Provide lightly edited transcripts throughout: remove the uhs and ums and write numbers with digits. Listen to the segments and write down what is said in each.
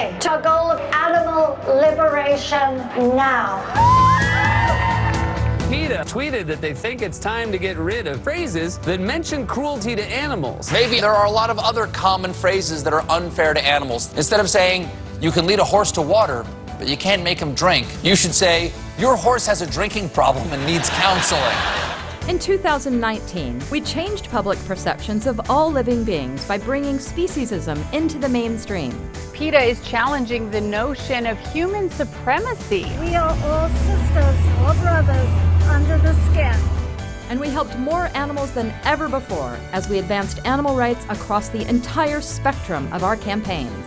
today to a goal of animal liberation now. PETA tweeted that they think it's time to get rid of phrases that mention cruelty to animals. Maybe there are a lot of other common phrases that are unfair to animals. Instead of saying, you can lead a horse to water, but you can't make him drink, you should say, your horse has a drinking problem and needs counseling. In 2019, we changed public perceptions of all living beings by bringing speciesism into the mainstream. PETA is challenging the notion of human supremacy. We are all sisters or brothers under the skin. And we helped more animals than ever before as we advanced animal rights across the entire spectrum of our campaigns.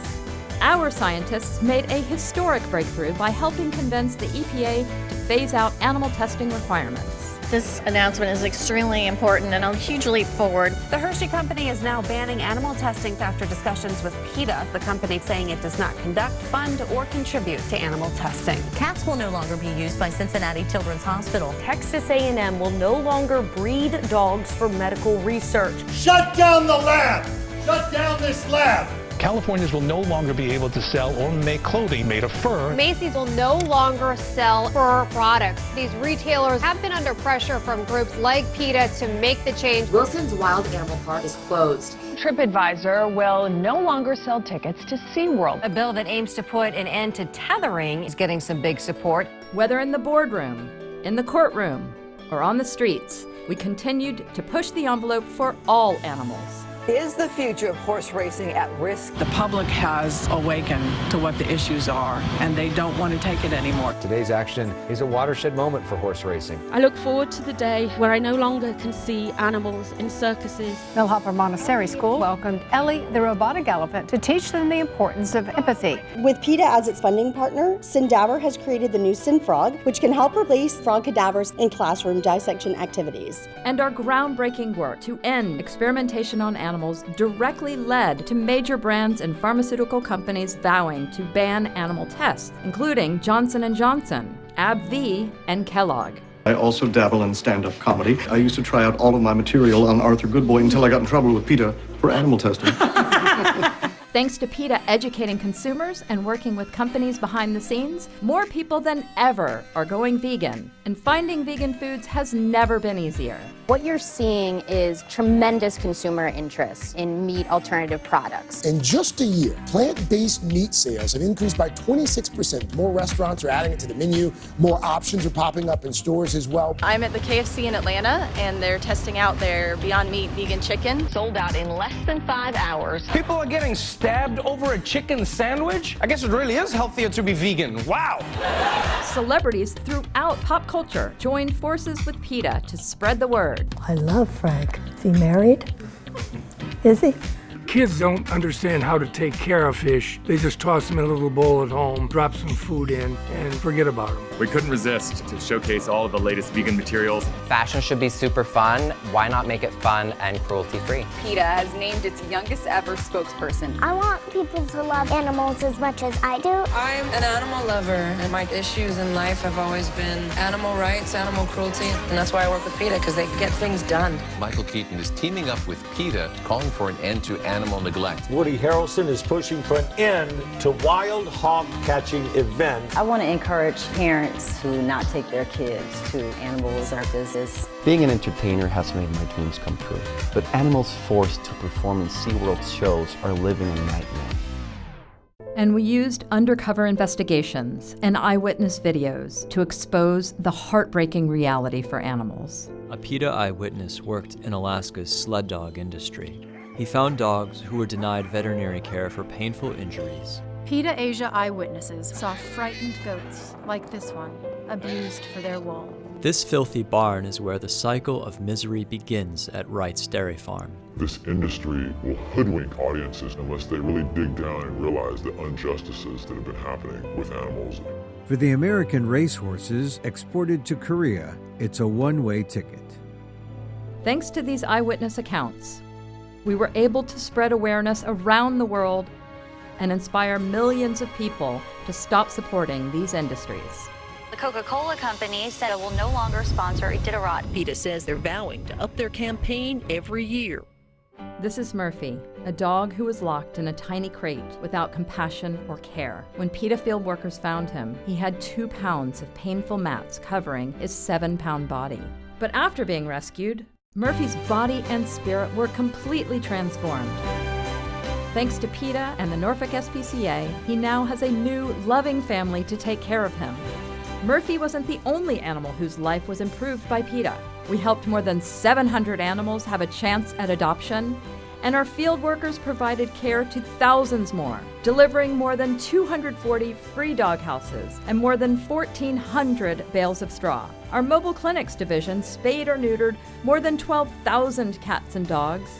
Our scientists made a historic breakthrough by helping convince the EPA to phase out animal testing requirements. This announcement is extremely important and a huge leap forward. The Hershey Company is now banning animal testing after discussions with PETA, the company saying it does not conduct, fund, or contribute to animal testing. Cats will no longer be used by Cincinnati Children's Hospital. Texas A&M will no longer breed dogs for medical research. Shut down the lab! Shut down this lab! Californians will no longer be able to sell or make clothing made of fur. Macy's will no longer sell fur products. These retailers have been under pressure from groups like PETA to make the change. Wilson's Wild Animal Park is closed. TripAdvisor will no longer sell tickets to SeaWorld. A bill that aims to put an end to tethering is getting some big support. Whether in the boardroom, in the courtroom, or on the streets, we continued to push the envelope for all animals. Is the future of horse racing at risk? The public has awakened to what the issues are, and they don't want to take it anymore. Today's action is a watershed moment for horse racing. I look forward to the day where I no longer can see animals in circuses. Millhopper Montessori School welcomed Ellie, the robotic elephant, to teach them the importance of empathy. With PETA as its funding partner, Sindaver has created the new SinFrog, which can help replace frog cadavers in classroom dissection activities. And our groundbreaking work to end experimentation on animals directly led to major brands and pharmaceutical companies vowing to ban animal tests, including Johnson & Johnson, AbbVie, and Kellogg. I also dabble in stand-up comedy. I used to try out all of my material on Arthur Goodboy until I got in trouble with PETA for animal testing. Thanks to PETA educating consumers and working with companies behind the scenes, more people than ever are going vegan, and finding vegan foods has never been easier. What you're seeing is tremendous consumer interest in meat alternative products. In just a year, plant-based meat sales have increased by 26%. More restaurants are adding it to the menu. More options are popping up in stores as well. I'm at the KFC in Atlanta, and they're testing out their Beyond Meat vegan chicken. Sold out in less than 5 hours. People are getting stabbed over a chicken sandwich? I guess it really is healthier to be vegan. Wow! Celebrities throughout pop culture joined forces with PETA to spread the word. I love Frank. Is he married? Is he? Kids don't understand how to take care of fish. They just toss them in a little bowl at home, drop some food in, and forget about them. We couldn't resist to showcase all of the latest vegan materials. Fashion should be super fun. Why not make it fun and cruelty-free? PETA has named its youngest ever spokesperson. I want people to love animals as much as I do. I'm an animal lover, and my issues in life have always been animal rights, animal cruelty, and that's why I work with PETA, because they get things done. Michael Keaton is teaming up with PETA, calling for an end to animal neglect. Woody Harrelson is pushing for an end to wild hog catching events. I want to encourage parents to not take their kids to animal circuses. Being an entertainer has made my dreams come true, but animals forced to perform in SeaWorld shows are living a nightmare. And we used undercover investigations and eyewitness videos to expose the heartbreaking reality for animals. A PETA eyewitness worked in Alaska's sled dog industry. He found dogs who were denied veterinary care for painful injuries. PETA Asia eyewitnesses saw frightened goats, like this one, abused for their wool. This filthy barn is where the cycle of misery begins at Wright's Dairy Farm. This industry will hoodwink audiences unless they really dig down and realize the injustices that have been happening with animals. For the American racehorses exported to Korea, it's a one-way ticket. Thanks to these eyewitness accounts, we were able to spread awareness around the world and inspire millions of people to stop supporting these industries. The Coca-Cola Company said it will no longer sponsor Iditarod. PETA says they're vowing to up their campaign every year. This is Murphy, a dog who was locked in a tiny crate without compassion or care. When PETA field workers found him, he had 2 pounds of painful mats covering his 7-pound body. But after being rescued, Murphy's body and spirit were completely transformed. Thanks to PETA and the Norfolk SPCA, he now has a new, loving family to take care of him. Murphy wasn't the only animal whose life was improved by PETA. We helped more than 700 animals have a chance at adoption, and our field workers provided care to thousands more, delivering more than 240 free dog houses and more than 1,400 bales of straw. Our mobile clinics division spayed or neutered more than 12,000 cats and dogs,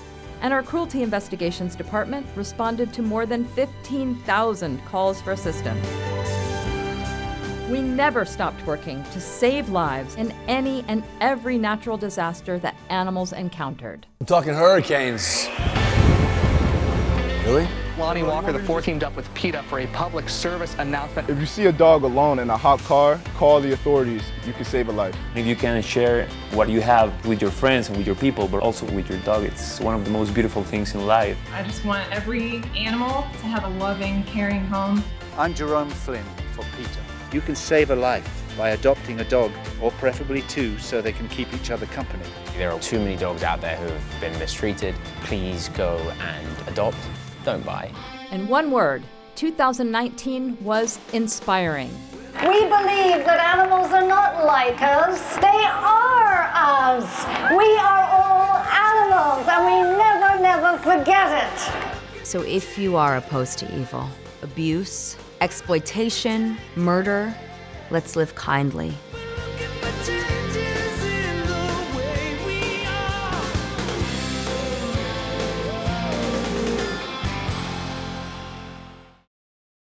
and our cruelty investigations department responded to more than 15,000 calls for assistance. We never stopped working to save lives in any and every natural disaster that animals encountered. I'm talking hurricanes. Really? Lonnie Walker, the 4 teamed up with PETA for a public service announcement. If you see a dog alone in a hot car, call the authorities. You can save a life. If you can share what you have with your friends and with your people, but also with your dog, it's one of the most beautiful things in life. I just want every animal to have a loving, caring home. I'm Jerome Flynn for PETA. You can save a life by adopting a dog, or preferably 2, so they can keep each other company. There are too many dogs out there who have been mistreated. Please go and adopt, don't buy. In one word, 2019 was inspiring. We believe that animals are not like us, they are us. We are all animals, and we never forget it. So if you are opposed to evil, abuse, exploitation, murder, let's live kindly.